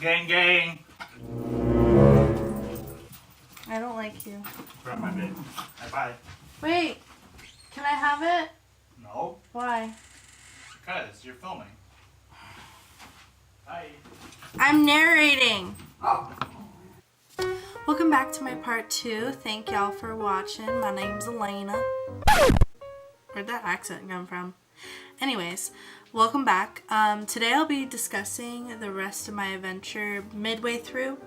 Gang, gang. I don't like you. Grab my bit. Bye. Wait, can I have it? No. Why? Because you're filming. Bye. I'm narrating. Welcome back to my part 2. Thank y'all for watching. My name's Elena. Where'd that accent come from? Anyways, welcome back. Today I'll be discussing the rest of my adventure midway through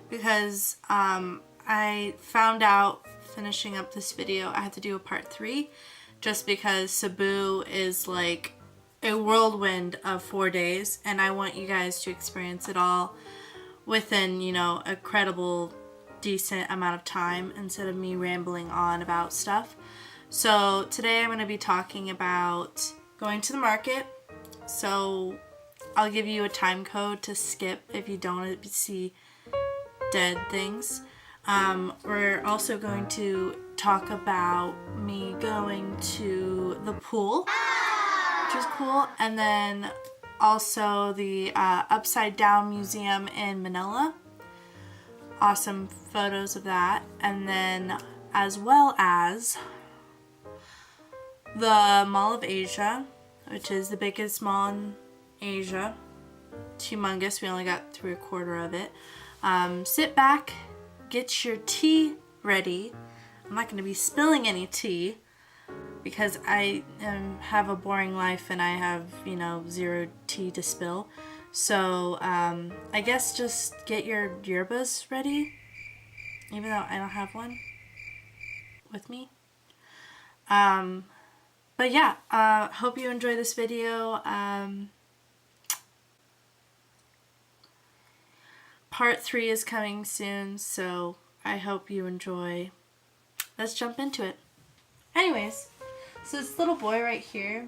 because I found out finishing up this video I had to do a part 3 just because Cebu is like a whirlwind of 4 days and I want you guys to experience it all within, you know, a credible, decent amount of time instead of me rambling on about stuff. So today I'm going to be talking about going to the market. So I'll give you a time code to skip if you don't want to see dead things. We're also going to talk about me going to the pool, which is cool, and then also the Upside Down Museum in Manila. Awesome photos of that, and then as well as the Mall of Asia, which is the biggest mall in Asia. It's humongous. We only got 3/4 of it. Sit back, get your tea ready. I'm not going to be spilling any tea because I have a boring life and I have, you know, 0 tea to spill. So I guess just get your yerbas ready, even though I don't have one with me. But yeah, hope you enjoy this video. Part 3 is coming soon, so I hope you enjoy. Let's jump into it. Anyways, so this little boy right here,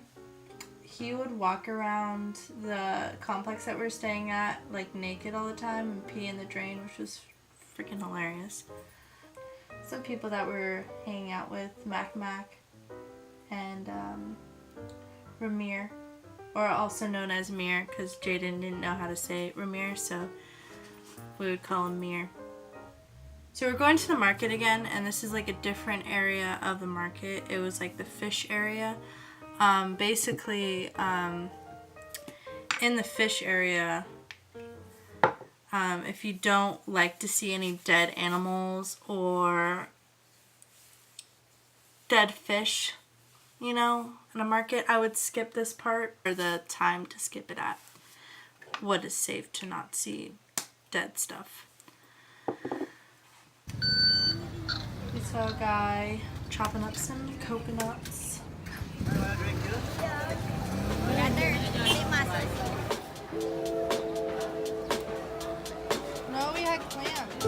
he would walk around the complex that we're staying at like naked all the time and pee in the drain, which was freaking hilarious. Some people that we're hanging out with, Mac and Ramir, or also known as Mir, because Jaden didn't know how to say Ramir, so we would call him Mir. So we're going to the market again, and this is like a different area of the market. It was like the fish area. Basically, in the fish area, if you don't like to see any dead animals or dead fish, you know, in a market, I would skip this part, or the time to skip it at. What is safe to not see dead stuff. We saw a guy chopping up some coconuts. No, we had clams.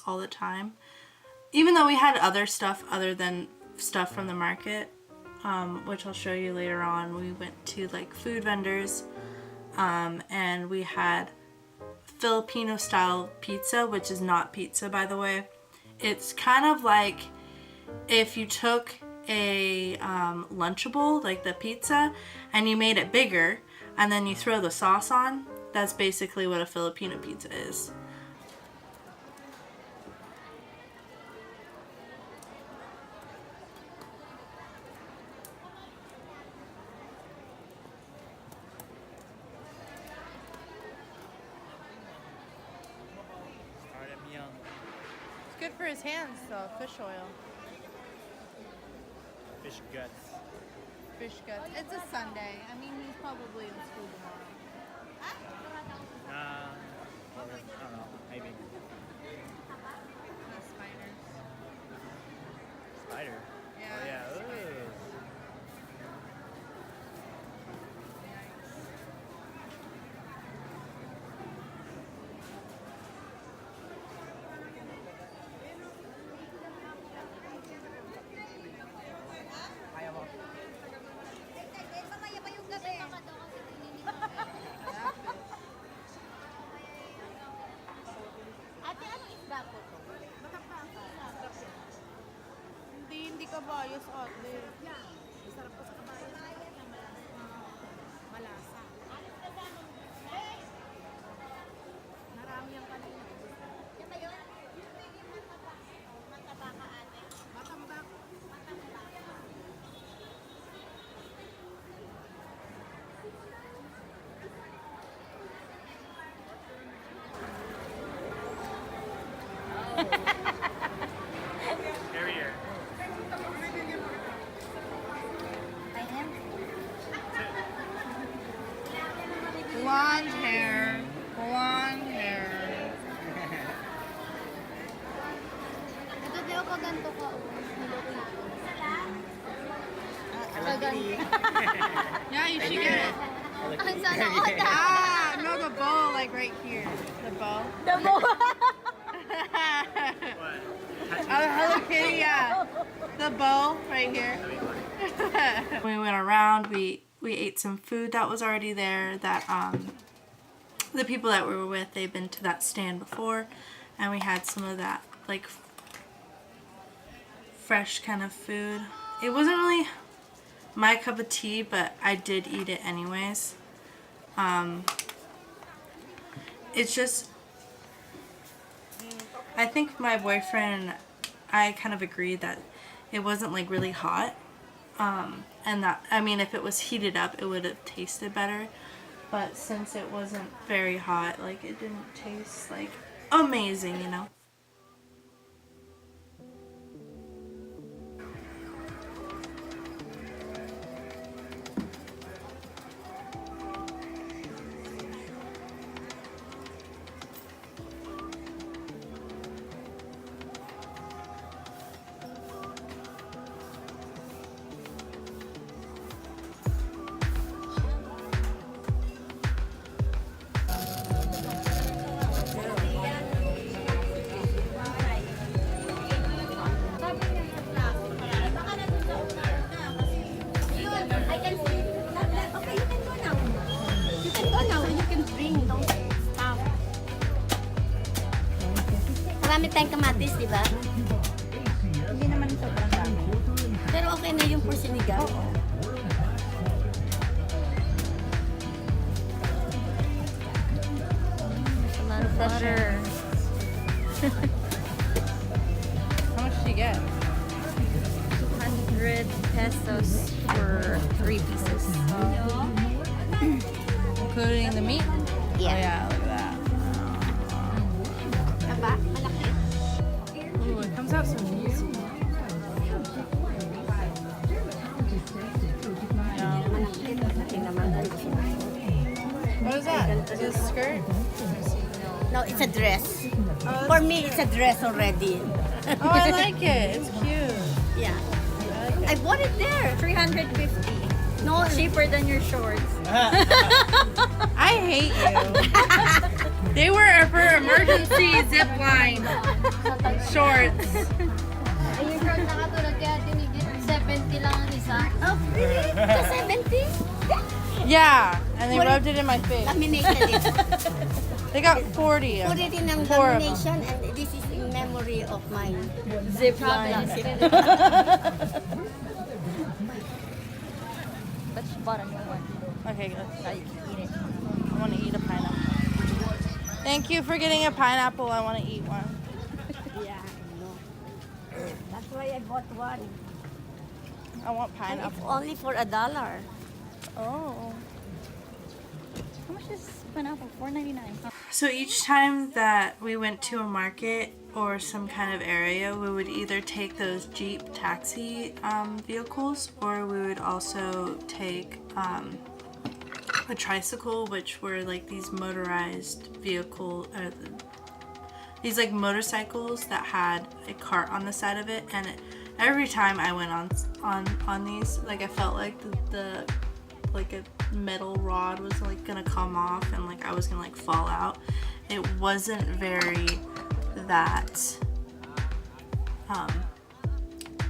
All the time, even though we had other stuff other than stuff from the market, which I'll show you later on. We went to like food vendors, and we had Filipino style pizza, which is not pizza, by the way. It's kind of like if you took a Lunchable, like the pizza, and you made it bigger and then you throw the sauce on. That's basically what a Filipino pizza is. for his hands though, fish oil. Fish guts. Fish guts. It's a Sunday. I mean, he's probably in school tomorrow. I don't know. Maybe. The spiders. Spider. Yeah. Oh, yeah. Ooh. Ate, anong isda po to? Hindi ka bias, ate. Masarap po sa kabayan. Malasa. Marami yung kanina. Yan ba yun? Mataba ka, ate. Matambak. Carrier. Blonde hair. Blonde hair. Ito daw ko ganito ko. Yeah, you should get it. Ang sana all that. Ah, no, the bow, like right here. The bow. The bow. What? Hello Kitty, yeah. The bow right here. We went around, we ate some food that was already there that the people that we were with, they've been to that stand before, and we had some of that like fresh kind of food. It wasn't really my cup of tea, but I did eat it anyways. It's just, I think my boyfriend and I kind of agreed that it wasn't like really hot. And that, I mean, if it was heated up, it would have tasted better. But since it wasn't very hot, like it didn't taste like amazing, you know? Marami tayong kamatis, di ba? Hindi naman sobrang dami. Pero okay na yung for sinigang. Butter. How much did you get? 200 pesos for 3 pieces. Including the meat? Oh yeah, look at that. Aba, malaki. Ooh, it comes out so easy. What is that? Is it a skirt? No, it's a dress. Oh, For me, it's a dress already. oh, I like it. It's cute. Yeah. I like I it. bought it there. 350. No, cheaper than your shorts. I hate you. They were for emergency zip line shorts. Ay, yung short na katulad kaya tinigil 70 lang ang isa. Oh, really? The 70? Yeah, and they What rubbed it in my face. Laminated it. They got 40 of Put it in ang Four of them. lamination and this is in memory of my zip line. But she bought a new one. Okay, good. Now you can eat it. I want to eat a pineapple. Thank you for getting a pineapple. I want to eat one. Yeah, no. That's why I bought one. I want And it's pineapple. only for $1. Oh. How much is pineapple? $4.99. So each time that we went to a market or some kind of area, we would either take those Jeep taxi vehicles, or we would also take a tricycle, which were like these motorized vehicle, these like motorcycles that had a cart on the side of it. And every time I went on these, like I felt like the like a metal rod was like gonna come off and like I was gonna like fall out. It wasn't very that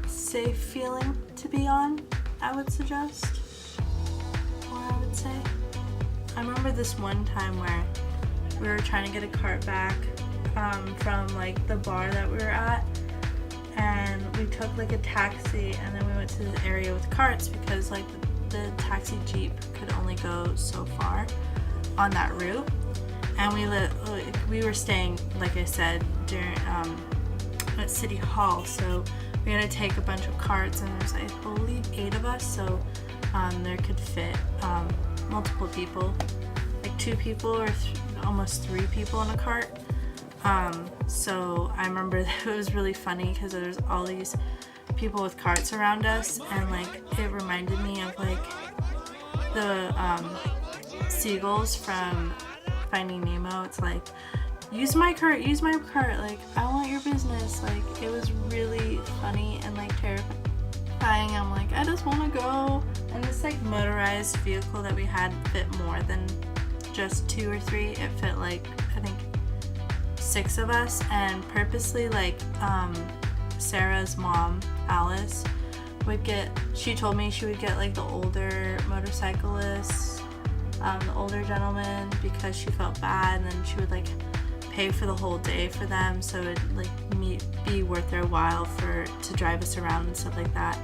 safe feeling to be on, I would suggest, or I would say. I remember this one time where we were trying to get a cart back from like the bar that we were at, and we took like a taxi, and then we went to the area with carts because like the taxi Jeep could only go so far on that route. And we were staying, like I said, during at City Hall, so we had to take a bunch of carts, and there's I believe 8 of us, so there could fit multiple people, like 2 people or almost 3 people in a cart. So I remember that it was really funny because there was all these people with carts around us, and like it reminded me of like the seagulls from Finding Nemo. It's like, use my cart, like I want your business. Like it was really funny and like terrifying. I'm like, I just want to go. And this like motorized vehicle that we had fit more than just 2 or 3. It fit like I think 6 of us. And purposely like Sarah's mom, Alice, she told me she would get like the older motorcyclists, the older gentlemen, because she felt bad, and then she would like pay for the whole day for them, so it'd like be worth their while to drive us around and stuff like that.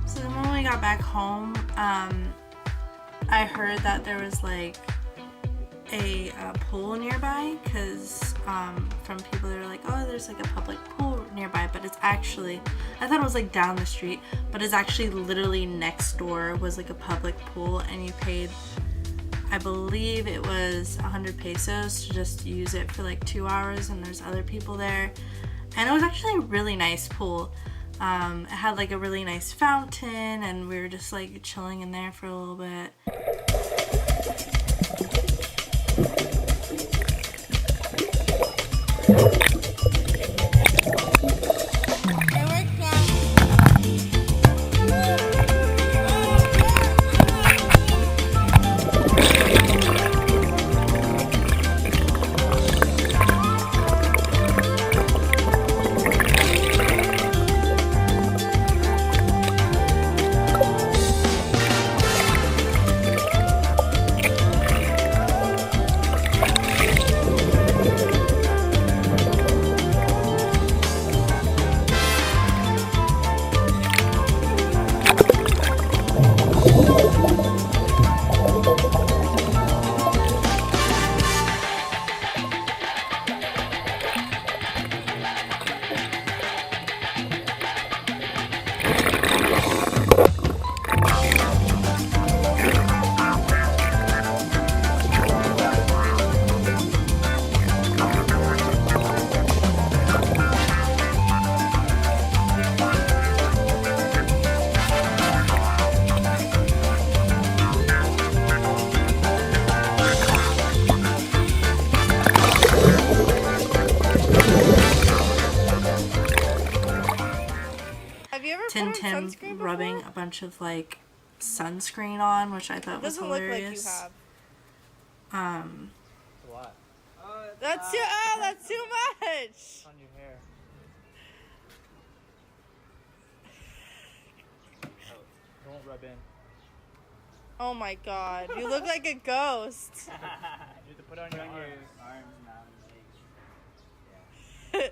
So then when we got back home, I heard that there was like a pool nearby, because from people that were like, oh, there's like a public pool nearby, but it's actually, I thought it was like down the street, but it's actually literally next door was like a public pool, and you paid, I believe it was 100 pesos to just use it for like 2 hours, and there's other people there, and it was actually a really nice pool. It had like a really nice fountain, and we were just like chilling in there for a little bit. Tintin rubbing a bunch of like sunscreen on, which I thought was hilarious. Doesn't look like you have. What? That's too much. On your hair. Oh, it won't rub in. Oh my god, you look like a ghost. You have to put it on your arms now and legs.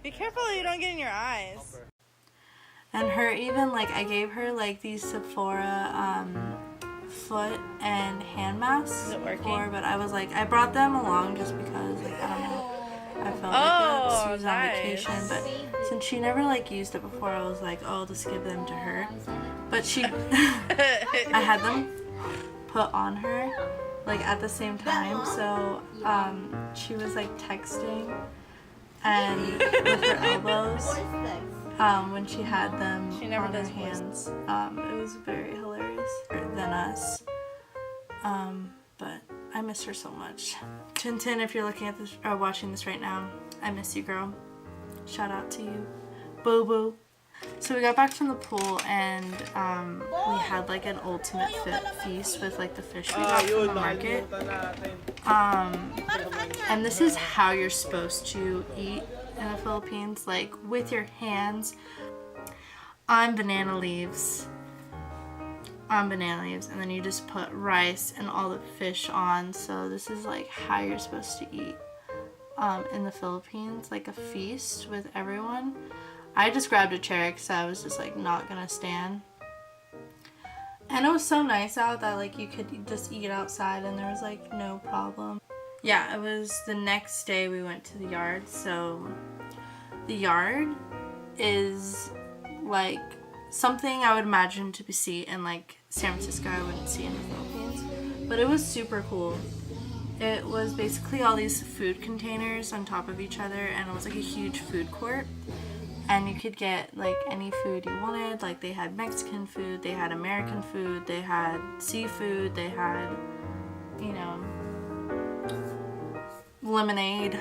Be careful that you don't get in your eyes. And her even like I gave her like these Sephora foot and hand masks Is it working? before, but I was like I brought them along just because like I don't know, I felt like she was on vacation, but since she never like used it before, I was like, oh, I'll just give them to her. But she I had them put on her, like at the same time. So she was like texting and with her elbows when she had them She never on her does voice. hands. It was very hilarious than us. But I miss her so much. Tintin, if you're looking at this or watching this right now, I miss you, girl. Shout out to you. Boo boo. So we got back from the pool and we had like an ultimate feast with like the fish we got from the market. And this is how you're supposed to eat in the Philippines, like with your hands on banana leaves. And then you just put rice and all the fish on. So this is like how you're supposed to eat in the Philippines, like a feast with everyone. I just grabbed a chair because I was just like not gonna stand. And it was so nice out that like you could just eat outside and there was like no problem. Yeah, it was the next day we went to the yard. So the yard is like something I would imagine to be see in like San Francisco. I wouldn't see in the Philippines, but it was super cool. It was basically all these food containers on top of each other, and it was like a huge food court, and you could get like any food you wanted. Like they had Mexican food, they had American food, they had seafood, they had, you know, lemonade.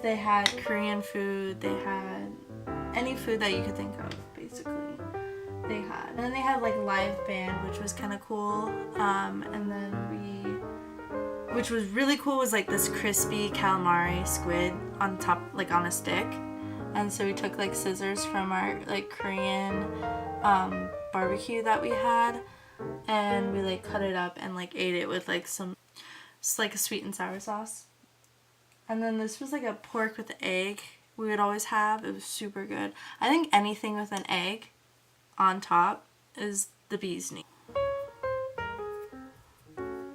They had Korean food, they had any food that you could think of, basically. They had. And then they had like live band, which was kind of cool. And then which was really cool, was like this crispy calamari squid on top, like on a stick. And so we took like scissors from our like Korean barbecue that we had, and we like cut it up and like ate it with like some, just like a sweet and sour sauce. And then this was like a pork with egg we would always have. It was super good. I think anything with an egg on top is the bee's knees.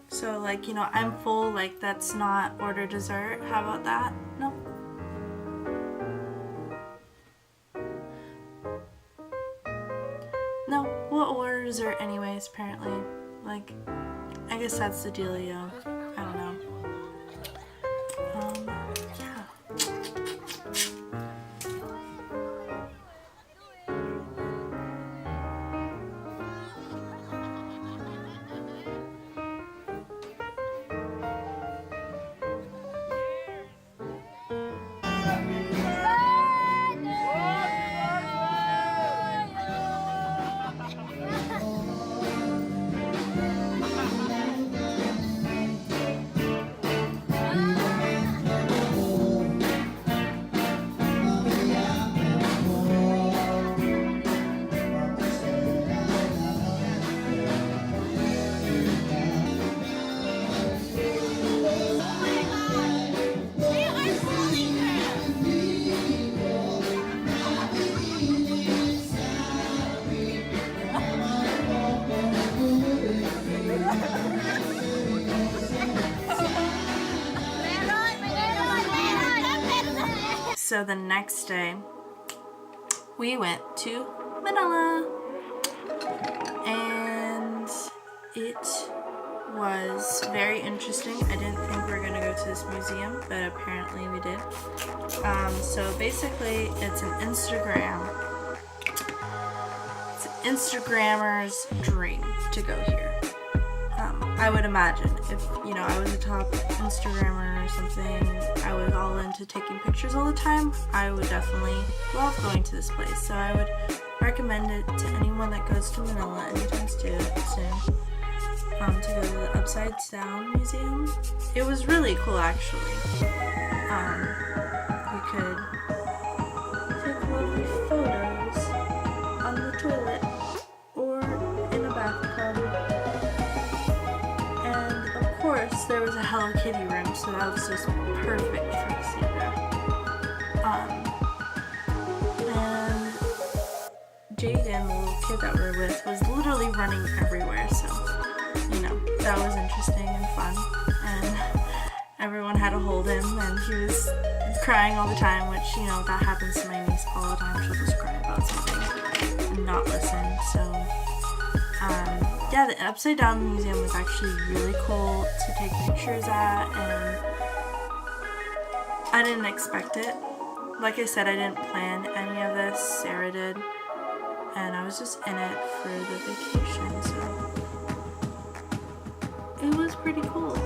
So like, you know, I'm full, like that's not order dessert. How about that? No. No, we'll order dessert anyways, apparently. Like, I guess that's the dealio. I don't know. Yeah. So the next day, we went to Manila, and it was very interesting. I didn't think we were going to go to this museum, but apparently we did. So basically, it's an Instagrammer's dream to go here. I would imagine if, you know, I was a top Instagrammer or something, I was all into taking pictures all the time, I would definitely love going to this place. So I would recommend it to anyone that goes to Manila anytime soon, to go to the Upside Down Museum. It was really cool, actually. We could take lovely photos on the toilet or in a bathtub. Of course, there was a Hello Kitty room, so that was just perfect for Cassandra. And Jaden, the little kid that we were with, was literally running everywhere, so, you know, that was interesting and fun. And everyone had to hold him, and he was crying all the time, which, you know, that happens to my niece all the time. She'll just cry about something and not listen, so, yeah, the Upside Down Museum was actually really cool to take pictures at, and I didn't expect it. Like I said, I didn't plan any of this. Sarah did, and I was just in it for the vacation, so it was pretty cool.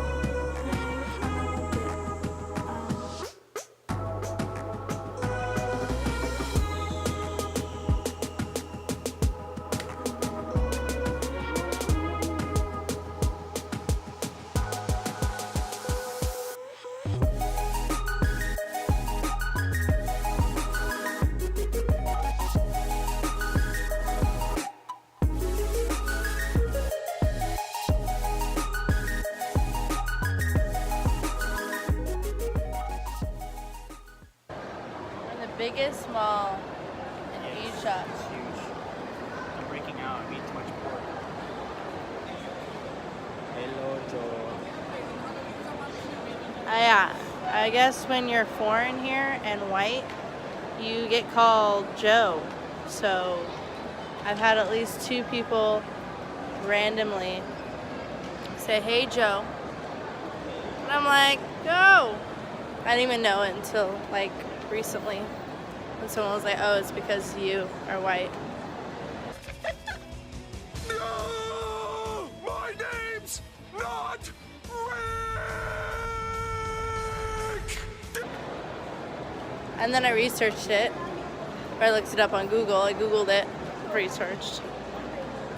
Biggest mall in Asia. It's huge. I'm breaking out. I'm eating too much pork. Hello, Joe. I guess when you're foreign here and white, you get called Joe. So I've had at least 2 people randomly say, "Hey, Joe." And I'm like, "Joe." I didn't even know it until like recently. And someone was like, "Oh, it's because you are white." No! My name's not Rick! And then I researched it, or I looked it up on Google. I Googled it, researched,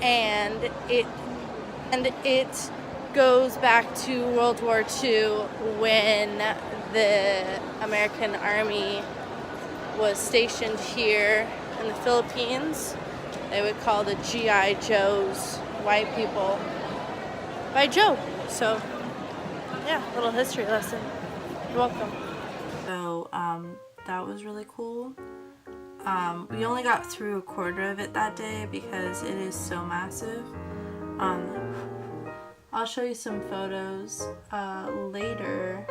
and it goes back to World War II when the American Army was stationed here in the Philippines. They would call the GI Joes, white people, by Joe. So yeah, little history lesson. You're welcome. So that was really cool. We only got through a quarter of it that day because it is so massive. I'll show you some photos later.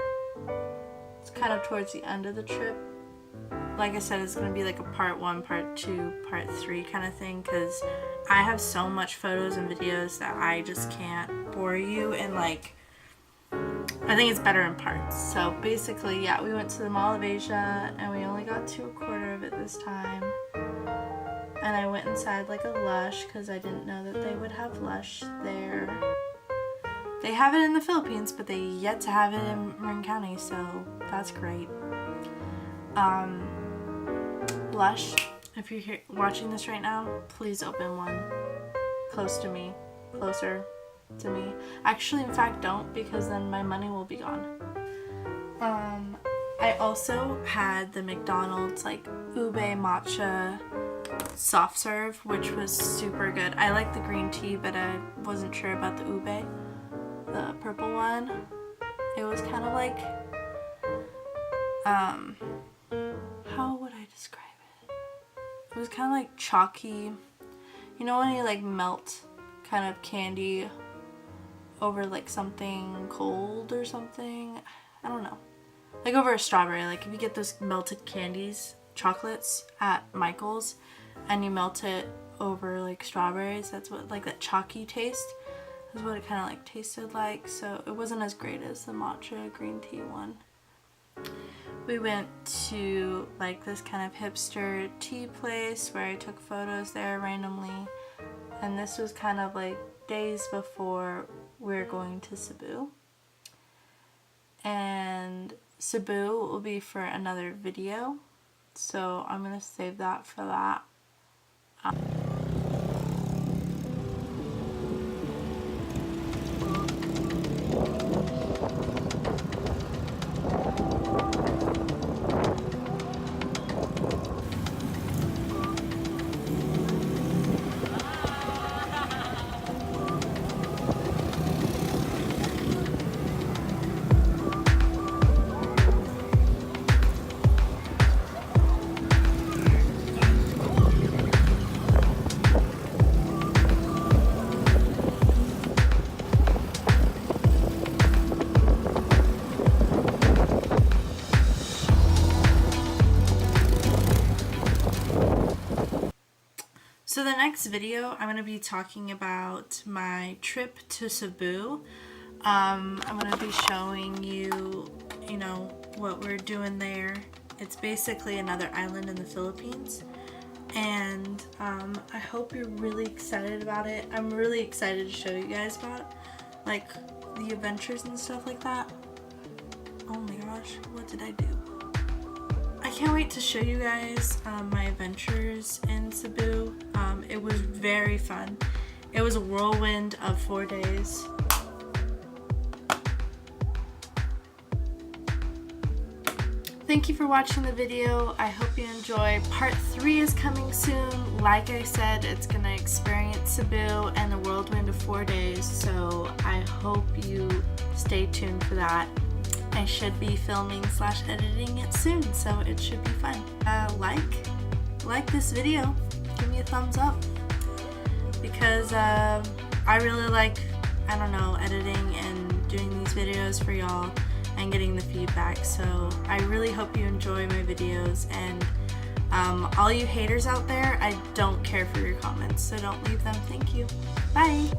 It's kind of towards the end of the trip. Like I said, it's going to be like a part 1, part 2, part 3 kind of thing, because I have so much photos and videos that I just can't bore you, and like, I think it's better in parts. So basically, yeah, we went to the Mall of Asia, and we only got to a quarter of it this time. And I went inside like a Lush, because I didn't know that they would have Lush there. They have it in the Philippines, but they yet to have it in Marin County, so that's great. Lush, if you're here watching this right now, please open one close to me, closer to me. Actually, in fact, don't, because then my money will be gone. I also had the McDonald's like ube matcha soft serve, which was super good. I like the green tea, but I wasn't sure about the ube, the purple one. It was kind of like, how would I describe it? It was kind of like chalky. You know when you like melt kind of candy over like something cold or something? I don't know. Like over a strawberry. Like if you get those melted candies, chocolates at Michael's, and you melt it over like strawberries, that's what, like that chalky taste is what it kind of like tasted like. So it wasn't as great as the matcha green tea one. We went to like this kind of hipster tea place where I took photos there randomly, and this was kind of like days before we were going to Cebu. And Cebu will be for another video, so I'm gonna save that for that. So the next video, I'm going to be talking about my trip to Cebu. I'm going to be showing you, you know, what we're doing there. It's basically another island in the Philippines. And I hope you're really excited about it. I'm really excited to show you guys about, like, the adventures and stuff like that. Oh my gosh, what did I do? I can't wait to show you guys my adventures in Cebu. It was very fun. It was a whirlwind of 4 days. Thank you for watching the video. I hope you enjoy. Part 3 is coming soon. Like I said, it's gonna experience Cebu and the whirlwind of 4 days, so I hope you stay tuned for that. I should be filming / editing it soon, so it should be fun. Like this video. Give me a thumbs up, because I really like, I don't know, editing and doing these videos for y'all and getting the feedback. So I really hope you enjoy my videos, and all you haters out there, I don't care for your comments, so don't leave them. Thank you. Bye.